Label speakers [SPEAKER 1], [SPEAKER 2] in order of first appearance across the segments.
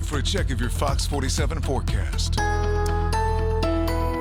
[SPEAKER 1] for a check of your Fox 47 forecast.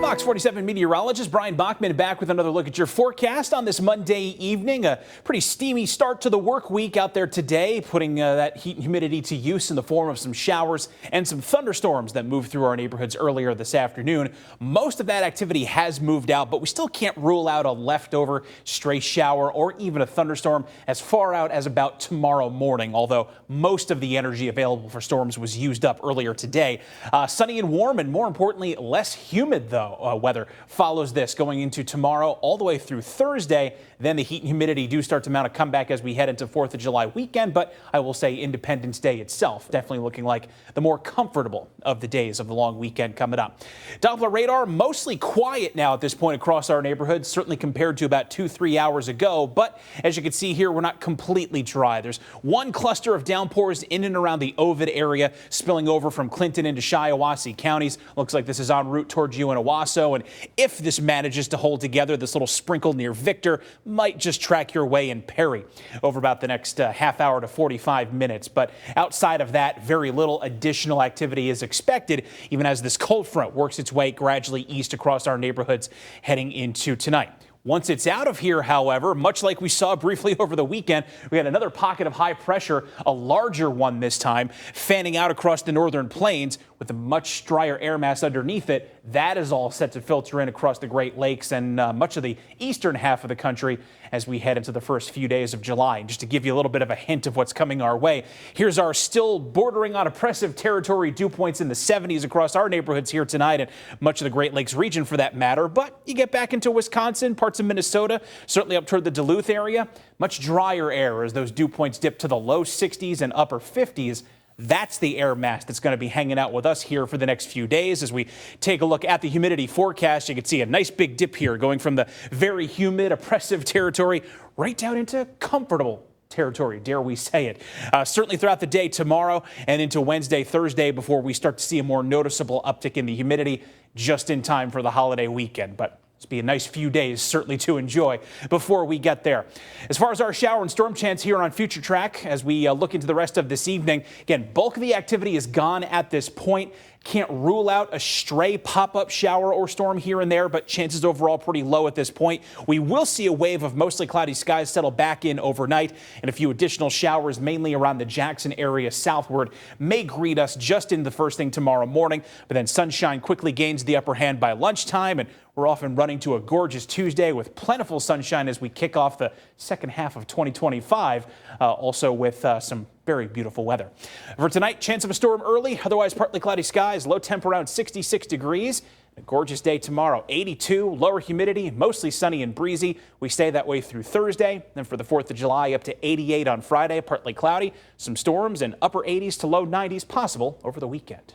[SPEAKER 2] Fox 47 meteorologist Brian Bachman back with another look at your forecast on this Monday evening. A pretty steamy start to the work week out there today, putting that heat and humidity to use in the form of some showers and some thunderstorms that moved through our neighborhoods earlier this afternoon. Most of that activity has moved out, but we still can't rule out a leftover stray shower or even a thunderstorm as far out as about tomorrow morning, although most of the energy available for storms was used up earlier today. Sunny and warm, and more importantly, less humid, though. Weather follows this going into tomorrow all the way through Thursday. Then the heat and humidity do start to mount a comeback as we head into 4th of July weekend. But I will say Independence Day itself definitely looking like the more comfortable of the days of the long weekend coming up. Doppler radar mostly quiet now at this point across our neighborhoods, certainly compared to about 2-3 hours ago. But as you can see here, we're not completely dry. There's one cluster of downpours in and around the Ovid area spilling over from Clinton into Shiawassee counties. Looks like this is en route towards Unawasso. And if this manages to hold together, this little sprinkle near Victor might just track your way in Perry over about the next half hour to 45 minutes. But outside of that, very little additional activity is expected, even as this cold front works its way gradually east across our neighborhoods heading into tonight. Once it's out of here, however, much like we saw briefly over the weekend, we had another pocket of high pressure, a larger one this time, fanning out across the northern plains with a much drier air mass underneath it. That is all set to filter in across the Great Lakes and much of the eastern half of the country as we head into the first few days of July. And just to give you a little bit of a hint of what's coming our way, here's our still bordering on oppressive territory dew points in the 70s across our neighborhoods here tonight and much of the Great Lakes region for that matter. But you get back into Wisconsin, parts of Minnesota, certainly up toward the Duluth area, much drier air as those dew points dip to the low 60s and upper 50s. That's the air mass that's going to be hanging out with us here for the next few days. As we take a look at the humidity forecast, you can see a nice big dip here going from the very humid, oppressive territory right down into comfortable territory, dare we say it. Certainly throughout the day tomorrow and into Wednesday, Thursday before we start to see a more noticeable uptick in the humidity just in time for the holiday weekend. But it's be a nice few days certainly to enjoy before we get there. As far as our shower and storm chance here on Future Track, as we look into the rest of this evening, again, bulk of the activity is gone at this point. Can't rule out a stray pop-up shower or storm here and there, but chances overall pretty low at this point. We will see a wave of mostly cloudy skies settle back in overnight, and a few additional showers mainly around the Jackson area southward may greet us just in the first thing tomorrow morning, but then sunshine quickly gains the upper hand by lunchtime, and we're off and running to a gorgeous Tuesday with plentiful sunshine as we kick off the second half of 2025, also with some very beautiful weather. For tonight, chance of a storm early, otherwise partly cloudy skies, low temp around 66 degrees. A gorgeous day tomorrow, 82, lower humidity, mostly sunny and breezy. We stay that way through Thursday. Then for the 4th of July, up to 88 on Friday, partly cloudy, some storms and upper 80s to low 90s possible over the weekend.